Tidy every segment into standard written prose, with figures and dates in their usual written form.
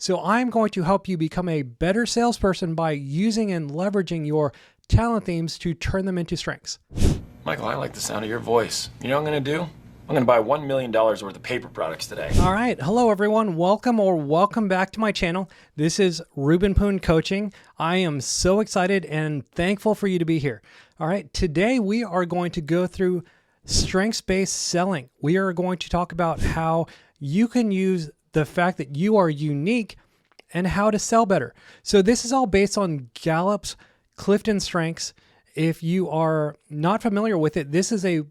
So I'm going to help you become a better salesperson by using and leveraging your talent themes to turn them into strengths. Michael, I like the sound of your voice. You know what I'm going to do? I'm going to buy $1 million worth of paper products today. All right. Hello, everyone. Welcome back to my channel. This is Ruben Poon Coaching. I am so excited and thankful for you to be here. All right. Today, we are going to go through strengths-based selling. We are going to talk about how you can use the fact that you are unique and how to sell better. So this is all based on Gallup's CliftonStrengths. If you are not familiar with it, this is a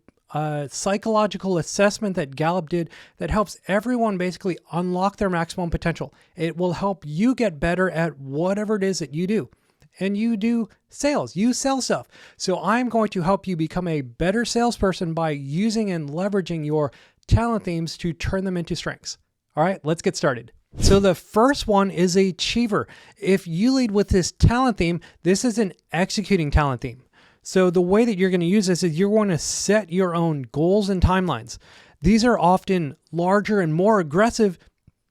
psychological assessment that Gallup did that helps everyone basically unlock their maximum potential. It will help you get better at whatever it is that you do. And you do sales, you sell stuff. So I'm going to help you become a better salesperson by using and leveraging your talent themes to turn them into strengths. All right, let's get started. So the first one is achiever. If you lead with this talent theme, this is an executing talent theme. So the way that you're going to use this is you're going to set your own goals and timelines. These are often larger and more aggressive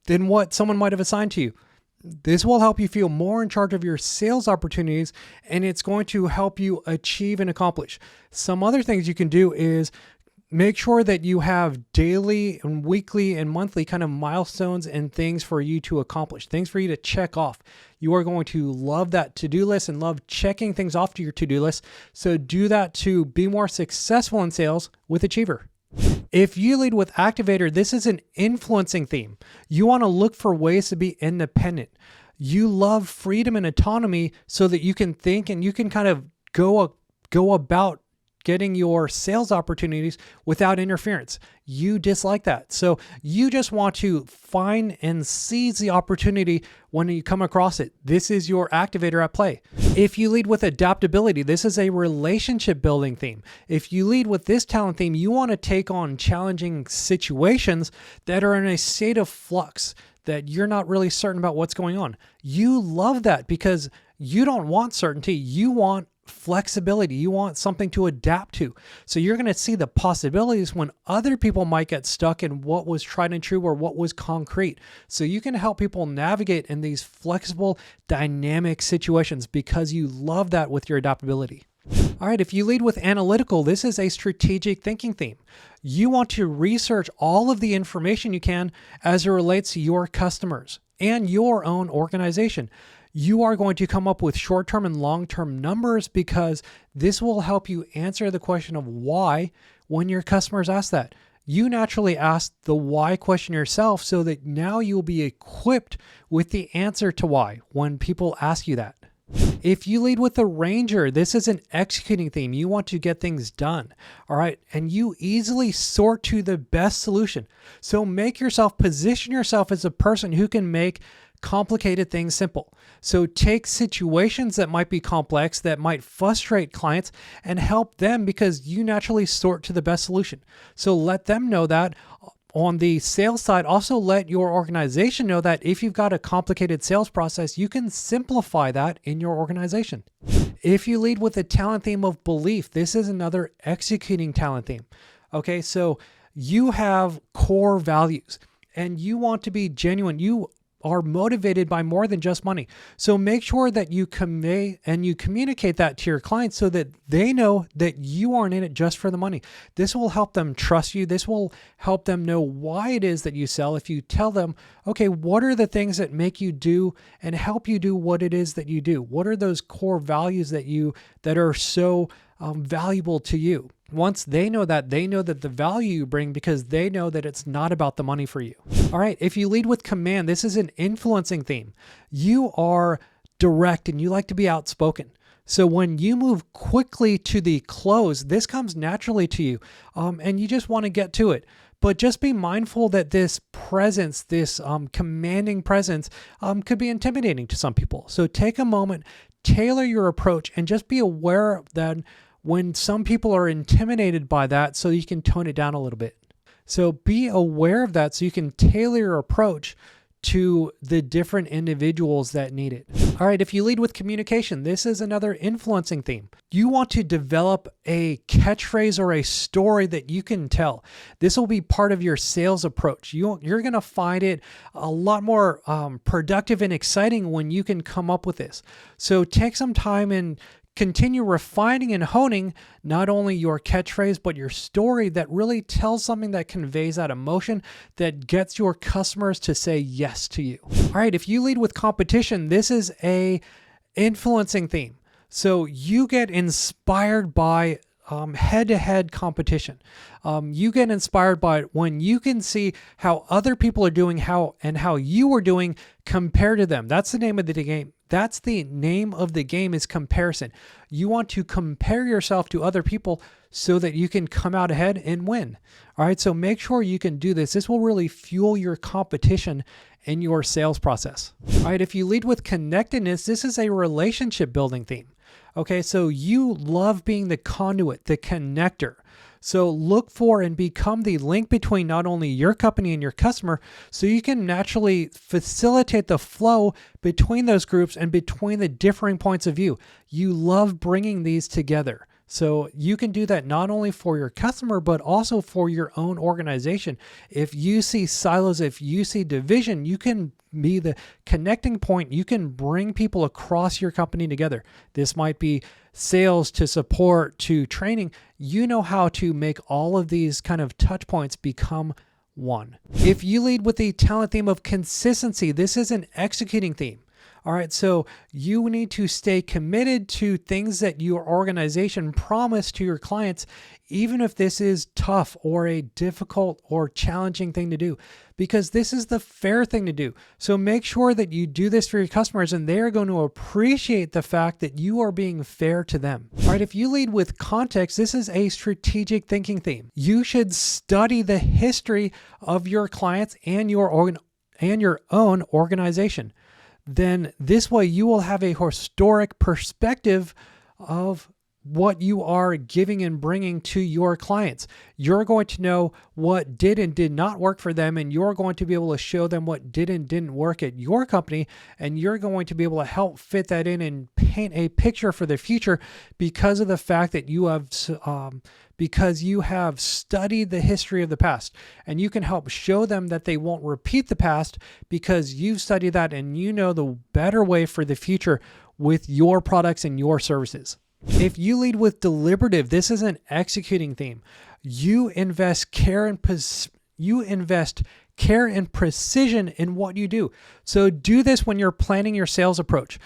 than what someone might have assigned to you. This will help you feel more in charge of your sales opportunities, and it's going to help you achieve and accomplish. Some other things you can do is make sure that you have daily and weekly and monthly kind of milestones and things for you to accomplish, things for you to check off. You are going to love that to-do list and love checking things off to your to-do list. So do that to be more successful in sales with Achiever. If you lead with Activator, this is an influencing theme. You want to look for ways to be independent. You love freedom and autonomy so that you can think and you can kind of go about getting your sales opportunities without interference. You dislike that. So you just want to find and seize the opportunity when you come across it. This is your activator at play. If you lead with adaptability, this is a relationship building theme. If you lead with this talent theme, you want to take on challenging situations that are in a state of flux, that you're not really certain about what's going on. You love that because you don't want certainty. You want flexibility. You want something to adapt to. So you're going to see the possibilities when other people might get stuck in what was tried and true or what was concrete. So you can help people navigate in these flexible, dynamic situations because you love that with your adaptability. All right, if you lead with analytical, this is a strategic thinking theme. You want to research all of the information you can as it relates to your customers and your own organization. You are going to come up with short-term and long-term numbers because this will help you answer the question of why when your customers ask that. You naturally ask the why question yourself so that now you'll be equipped with the answer to why when people ask you that. If you lead with the ranger, this is an executing theme. You want to get things done, all right? And you easily sort to the best solution. So position yourself as a person who can make complicated things simple. So take situations that might be complex, that might frustrate clients, and help them because you naturally sort to the best solution. So let them know that. On the sales side, also let your organization know that if you've got a complicated sales process, you can simplify that in your organization. If you lead with the talent theme of belief, this is another executing talent theme. Okay, so you have core values and you want to be genuine. You are motivated by more than just money. So make sure that you convey and you communicate that to your clients so that they know that you aren't in it just for the money. This will help them trust you. This will help them know why it is that you sell. If you tell them, okay, what are the things that make you do and help you do what it is that you do? What are those core values that are so valuable to you? Once they know that the value you bring because they know that it's not about the money for you. All right, if you lead with command, this is an influencing theme. You are direct and you like to be outspoken. So when you move quickly to the close, this comes naturally to you and you just want to get to it. But just be mindful that this presence, this commanding presence could be intimidating to some people. So take a moment, tailor your approach, and just be aware that when some people are intimidated by that, so you can tone it down a little bit. So be aware of that so you can tailor your approach to the different individuals that need it. All right, if you lead with communication, this is another influencing theme. You want to develop a catchphrase or a story that you can tell. This will be part of your sales approach. You're going to find it a lot more productive and exciting when you can come up with this. So take some time and continue refining and honing not only your catchphrase, but your story that really tells something that conveys that emotion that gets your customers to say yes to you. All right, if you lead with competition, this is a influencing theme. So you get inspired by head-to-head competition. You get inspired by it when you can see how other people are doing how you are doing compared to them. That's the name of the game. That's the name of the game is comparison. You want to compare yourself to other people so that you can come out ahead and win. All right, so make sure you can do this. This will really fuel your competition in your sales process. All right, if you lead with connectedness, this is a relationship building theme. Okay, so you love being the conduit, the connector. So look for and become the link between not only your company and your customer, so you can naturally facilitate the flow between those groups and between the differing points of view. You love bringing these together. So you can do that not only for your customer, but also for your own organization. If you see silos, if you see division, you can be the connecting point. You can bring people across your company together. This might be sales to support to training. You know how to make all of these kind of touch points become one. If you lead with the talent theme of consistency, this is an executing theme. All right, so you need to stay committed to things that your organization promised to your clients, even if this is tough or a difficult or challenging thing to do, because this is the fair thing to do. So make sure that you do this for your customers and they're going to appreciate the fact that you are being fair to them. All right, if you lead with context, this is a strategic thinking theme. You should study the history of your clients and your own organization. Then this way you will have a historic perspective of what you are giving and bringing to your clients. You're going to know what did and did not work for them, and you're going to be able to show them what did and didn't work at your company, and you're going to be able to help fit that in and paint a picture for the future because of the fact that you have studied the history of the past, and you can help show them that they won't repeat the past because you've studied that and you know the better way for the future with your products and your services. If you lead with deliberative, this is an executing theme. You invest care and precision in what you do. So do this when you're planning your sales approach.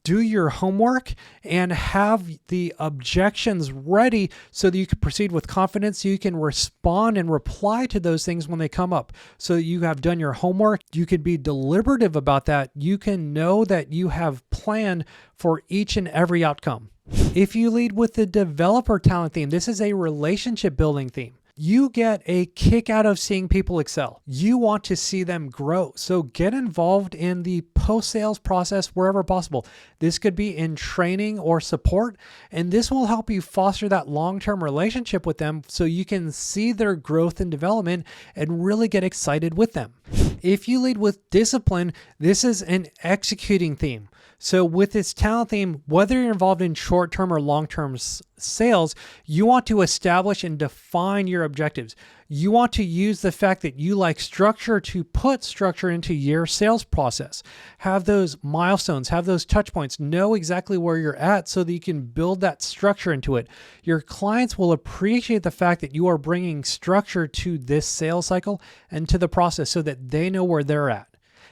Do your homework and have the objections ready so that you can proceed with confidence, so you can respond and reply to those things when they come up. So you have done your homework. You can be deliberative about that. You can know that you have planned for each and every outcome. If you lead with the developer talent theme, this is a relationship building theme. You get a kick out of seeing people excel. You want to see them grow. So get involved in the post-sales process wherever possible. This could be in training or support, and this will help you foster that long-term relationship with them so you can see their growth and development and really get excited with them. If you lead with discipline, this is an executing theme. So with this talent theme, whether you're involved in short-term or long-term sales, you want to establish and define your objectives. You want to use the fact that you like structure to put structure into your sales process. Have those milestones, have those touch points, know exactly where you're at so that you can build that structure into it. Your clients will appreciate the fact that you are bringing structure to this sales cycle and to the process so that they know where they're at,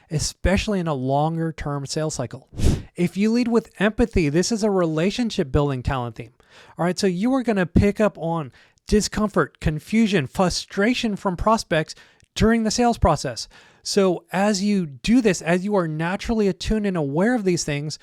especially in a longer term sales cycle. If you lead with empathy, this is a relationship building talent theme. All right, so you are going to pick up on discomfort, confusion, frustration from prospects during the sales process. So as you do this, as you are naturally attuned and aware of these things,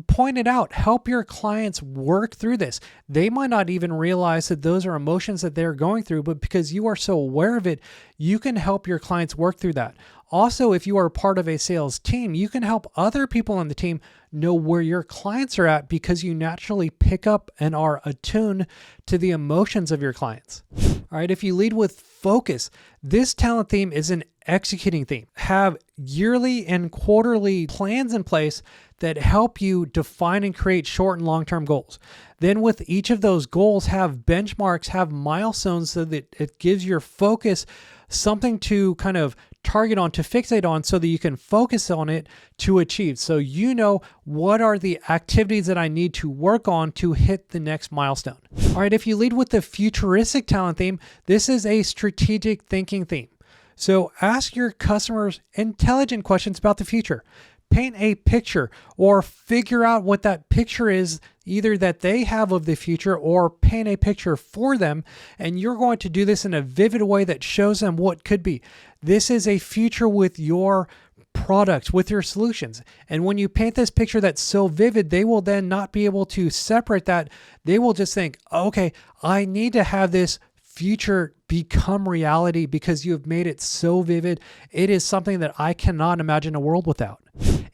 point it out. Help your clients work through this. They might not even realize that those are emotions that they're going through, but because you are so aware of it, you can help your clients work through that. Also, if you are part of a sales team, you can help other people on the team know where your clients are at because you naturally pick up and are attuned to the emotions of your clients. All right, if you lead with focus, this talent theme is an executing theme. Have yearly and quarterly plans in place that help you define and create short and long-term goals. Then with each of those goals, have benchmarks, have milestones so that it gives your focus something to kind of target on, to fixate on, so that you can focus on it to achieve. So you know what are the activities that I need to work on to hit the next milestone. All right, if you lead with the futuristic talent theme, this is a strategic thinking theme. So ask your customers intelligent questions about the future. Paint a picture or figure out what that picture is, either that they have of the future, or paint a picture for them. And you're going to do this in a vivid way that shows them what could be. This is a future with your products, with your solutions. And when you paint this picture that's so vivid, they will then not be able to separate that. They will just think, okay, I need to have this future become reality because you have made it so vivid. It is something that I cannot imagine a world without.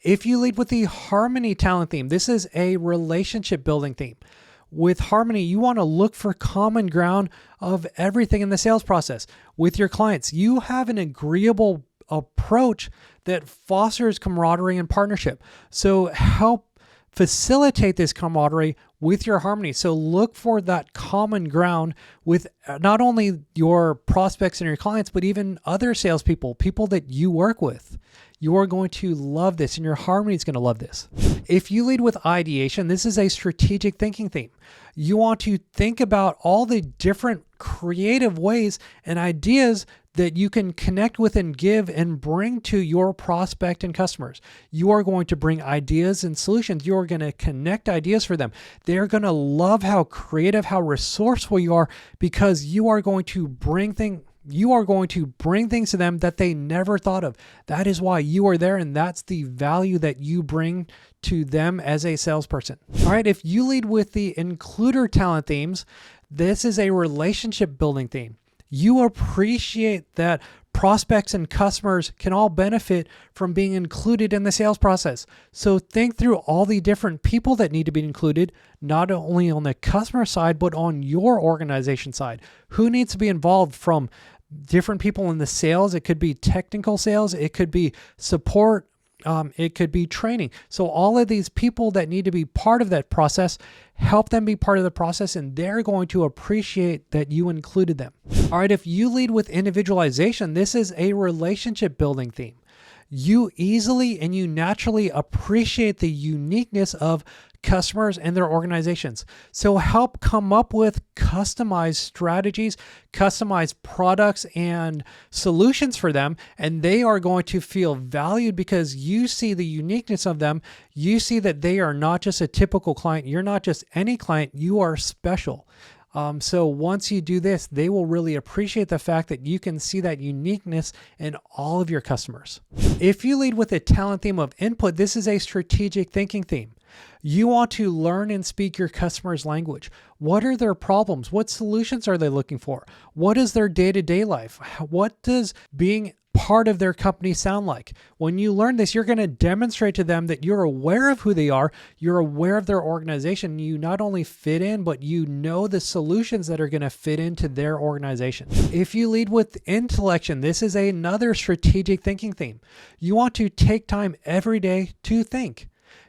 If you lead with the harmony talent theme, this is a relationship building theme. With harmony, you want to look for common ground of everything in the sales process. With your clients, you have an agreeable approach that fosters camaraderie and partnership. So help facilitate this camaraderie with your harmony. So look for that common ground with not only your prospects and your clients, but even other salespeople, people that you work with. You are going to love this, and your harmony is going to love this. If you lead with ideation, this is a strategic thinking theme. You want to think about all the different creative ways and ideas that you can connect with and give and bring to your prospect and customers. You are going to bring ideas and solutions. You are going to connect ideas for them. They're going to love how creative, how resourceful you are, because you are going to bring things to them that they never thought of. That is why you are there, and that's the value that you bring to them as a salesperson. All right, if you lead with the includer talent themes, this is a relationship building theme. You appreciate that prospects and customers can all benefit from being included in the sales process. So think through all the different people that need to be included, not only on the customer side, but on your organization side. Who needs to be involved from different people in the sales? It could be technical sales. It could be support. It could be training. So all of these people that need to be part of that process, help them be part of the process, and they're going to appreciate that you included them. All right, if you lead with individualization, this is a relationship building theme. You easily and you naturally appreciate the uniqueness of customers and their organizations. So help come up with customized strategies, customized products and solutions for them. And they are going to feel valued because you see the uniqueness of them. You see that they are not just a typical client. You're not just any client. You are special. So once you do this, they will really appreciate the fact that you can see that uniqueness in all of your customers. If you lead with a talent theme of input, this is a strategic thinking theme. You want to learn and speak your customer's language. What are their problems? What solutions are they looking for? What is their day-to-day life? What does being part of their company sound like? When you learn this, you're going to demonstrate to them that you're aware of who they are, you're aware of their organization. You not only fit in, but you know the solutions that are going to fit into their organization. If you lead with Intellection, this is another strategic thinking theme. You want to take time every day to think.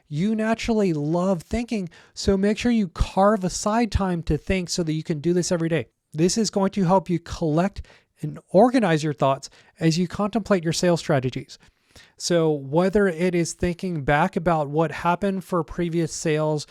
You naturally love thinking, so make sure you carve aside time to think so that you can do this every day. This is going to help you collect and organize your thoughts as you contemplate your sales strategies. So whether it is thinking back about what happened for previous sales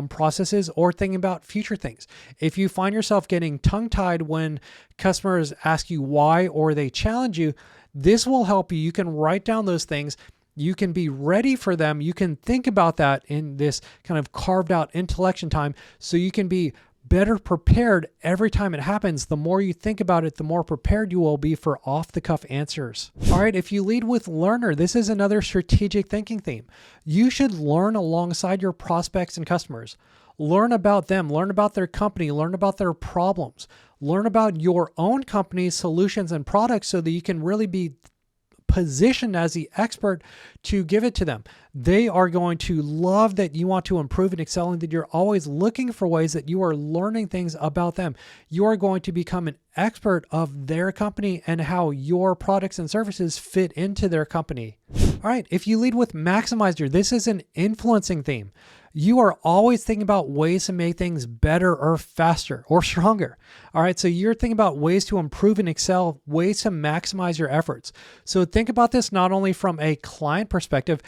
processes or thinking about future things. If you find yourself getting tongue-tied when customers ask you why or they challenge you, this will help you. You can write down those things. You can be ready for them. You can think about that in this kind of carved out intellection time so you can be better prepared every time it happens. The more you think about it, the more prepared you will be for off-the-cuff answers. All right, if you lead with learner, this is another strategic thinking theme. You should learn alongside your prospects and customers. Learn about them, learn about their company, learn about their problems, learn about your own company's solutions and products so that you can really be positioned as the expert to give it to them. They are going to love that you want to improve and excel and that you're always looking for ways that you are learning things about them. You are going to become an expert of their company and how your products and services fit into their company. All right, if you lead with maximizer, this is an influencing theme. You are always thinking about ways to make things better or faster or stronger. All right, so you're thinking about ways to improve and excel, ways to maximize your efforts. So think about this not only from a client perspective.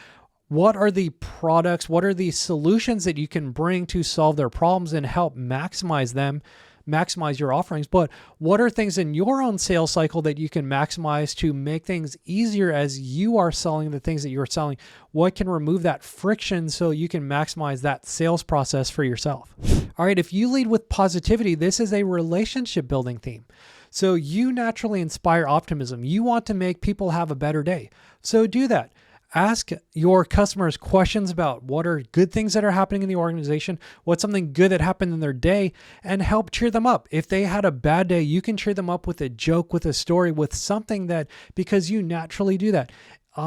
What are the products, what are the solutions that you can bring to solve their problems and help maximize them, maximize your offerings, but what are things in your own sales cycle that you can maximize to make things easier as you are selling the things that you're selling? What can remove that friction so you can maximize that sales process for yourself? All right, if you lead with positivity, this is a relationship building theme. So you naturally inspire optimism. You want to make people have a better day. So do that. Ask your customers questions about what are good things that are happening in the organization, what's something good that happened in their day, and help cheer them up. If they had a bad day, you can cheer them up with a joke, with a story, with something that, because you naturally do that.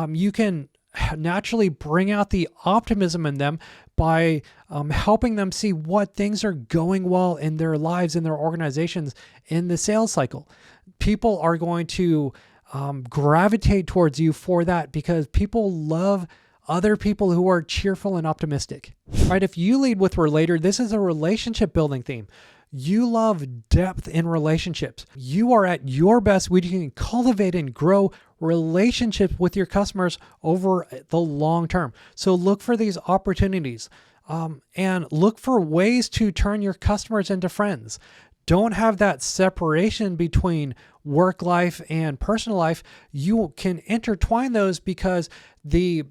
You can naturally bring out the optimism in them by helping them see what things are going well in their lives, in their organizations, in the sales cycle. People are going to gravitate towards you for that because people love other people who are cheerful and optimistic. All right, if you lead with Relator, this is a relationship building theme. You love depth in relationships. You are at your best when you can cultivate and grow relationships with your customers over the long term. So look for these opportunities and look for ways to turn your customers into friends. Don't have that separation between work life and personal life. You can intertwine those because the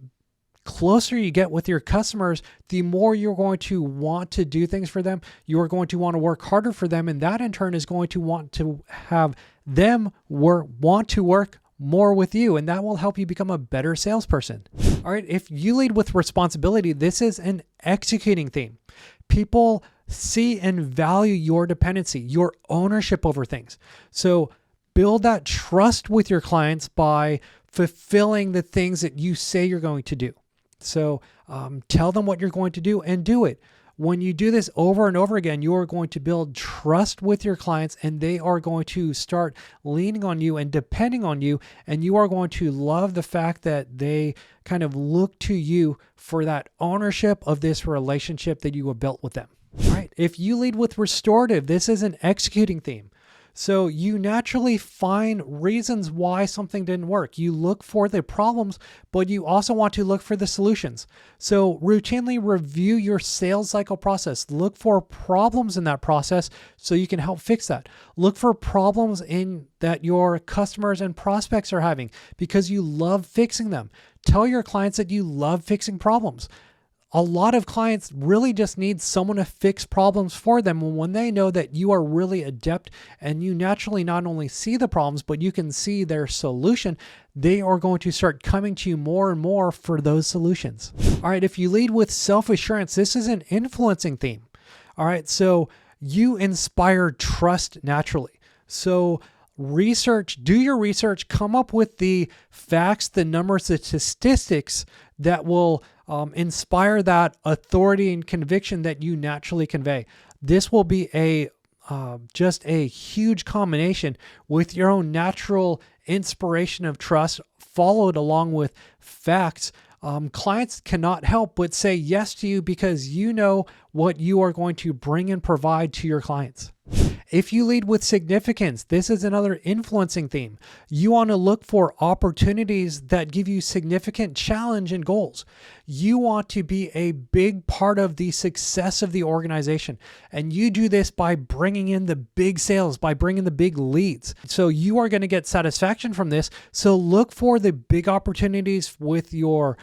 closer you get with your customers, the more you're going to want to do things for them. You're going to want to work harder for them. And that in turn is going to want to have them want to work more with you. And that will help you become a better salesperson. All right. If you lead with responsibility, this is an executing theme. People see and value your dependency, your ownership over things. So build that trust with your clients by fulfilling the things that you say you're going to do. So tell them what you're going to do and do it. When you do this over and over again, you are going to build trust with your clients and they are going to start leaning on you and depending on you. And you are going to love the fact that they kind of look to you for that ownership of this relationship that you have built with them. All right. If you lead with restorative, this is an executing theme. So you naturally find reasons why something didn't work. You look for the problems, but you also want to look for the solutions. So routinely review your sales cycle process. Look for problems in that process so you can help fix that. Look for problems in that your customers and prospects are having because you love fixing them. Tell your clients that you love fixing problems. A lot of clients really just need someone to fix problems for them. And when they know that you are really adept and you naturally not only see the problems, but you can see their solution, they are going to start coming to you more and more for those solutions. All right, if you lead with self-assurance, this is an influencing theme. All right, so you inspire trust naturally. So do your research, come up with the facts, the numbers, the statistics that will inspire that authority and conviction that you naturally convey. This will be just a huge combination with your own natural inspiration of trust, followed along with facts. Clients cannot help but say yes to you because you know what you are going to bring and provide to your clients. If you lead with significance, this is another influencing theme. You want to look for opportunities that give you significant challenge and goals. You want to be a big part of the success of the organization. And you do this by bringing in the big sales, by bringing the big leads. So you are going to get satisfaction from this. So look for the big opportunities with your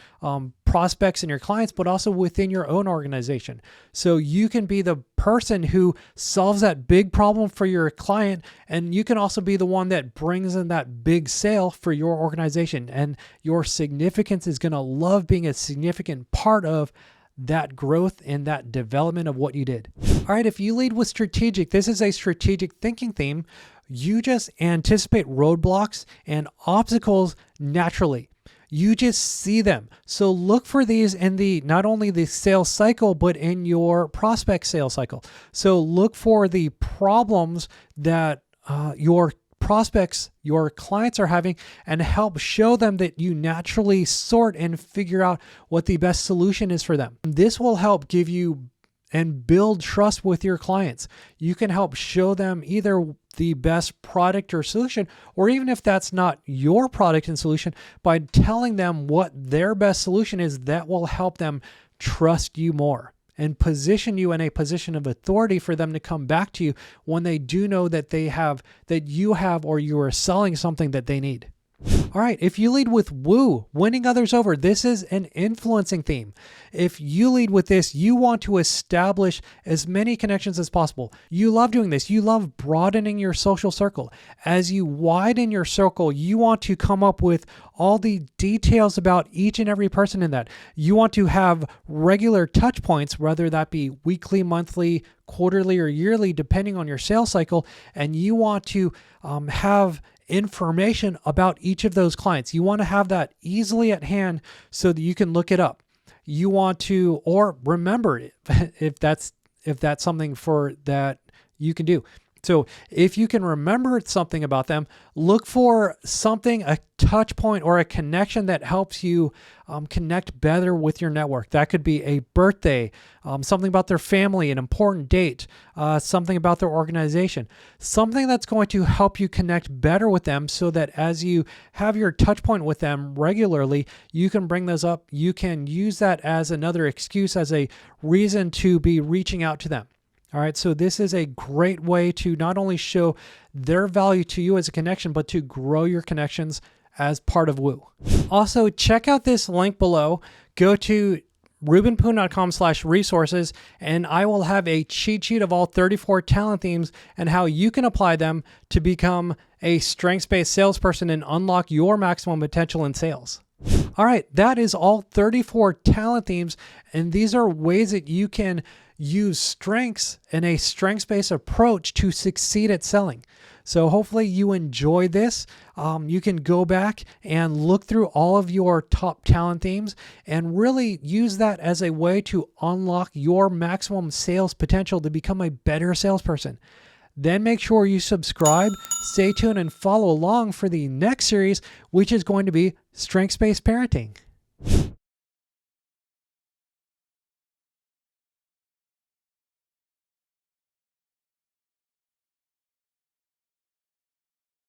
prospects and your clients, but also within your own organization. So you can be the person who solves that big problem for your client, and you can also be the one that brings in that big sale for your organization. And your significance is going to love being a significant part of that growth and that development of what you did. All right, if you lead with strategic, this is a strategic thinking theme. You just anticipate roadblocks and obstacles naturally. You just see them. So look for these in the not only the sales cycle, but in your prospect sales cycle. So look for the problems that your prospects, your clients are having, and help show them that you naturally sort and figure out what the best solution is for them. This will help give you and build trust with your clients. You can help show them either the best product or solution, or even if that's not your product and solution, by telling them what their best solution is, that will help them trust you more and position you in a position of authority for them to come back to you when they do know that you have or you are selling something that they need. All right, if you lead with woo, winning others over, this is an influencing theme. If you lead with this, you want to establish as many connections as possible. You love doing this. You love broadening your social circle. As you widen your circle, you want to come up with all the details about each and every person in that. You want to have regular touch points, whether that be weekly, monthly, quarterly, or yearly, depending on your sales cycle. And you want to have information about each of those clients. You want to have that easily at hand so that you can look it up. You want to, or remember it if that's something for that you can do. So if you can remember something about them, look for something, a touch point or a connection that helps you connect better with your network. That could be a birthday, something about their family, an important date, something about their organization, something that's going to help you connect better with them so that as you have your touch point with them regularly, you can bring those up. You can use that as another excuse, as a reason to be reaching out to them. All right, so this is a great way to not only show their value to you as a connection, but to grow your connections as part of Woo. Also, check out this link below. Go to rubenpoon.com/resources, and I will have a cheat sheet of all 34 talent themes and how you can apply them to become a strengths-based salesperson and unlock your maximum potential in sales. All right, that is all 34 talent themes, and these are ways that you can use strengths and a strengths-based approach to succeed at selling. So hopefully you enjoy this. You can go back and look through all of your top talent themes and really use that as a way to unlock your maximum sales potential to become a better salesperson. Then make sure you subscribe, stay tuned, and follow along for the next series, which is going to be strengths-based parenting.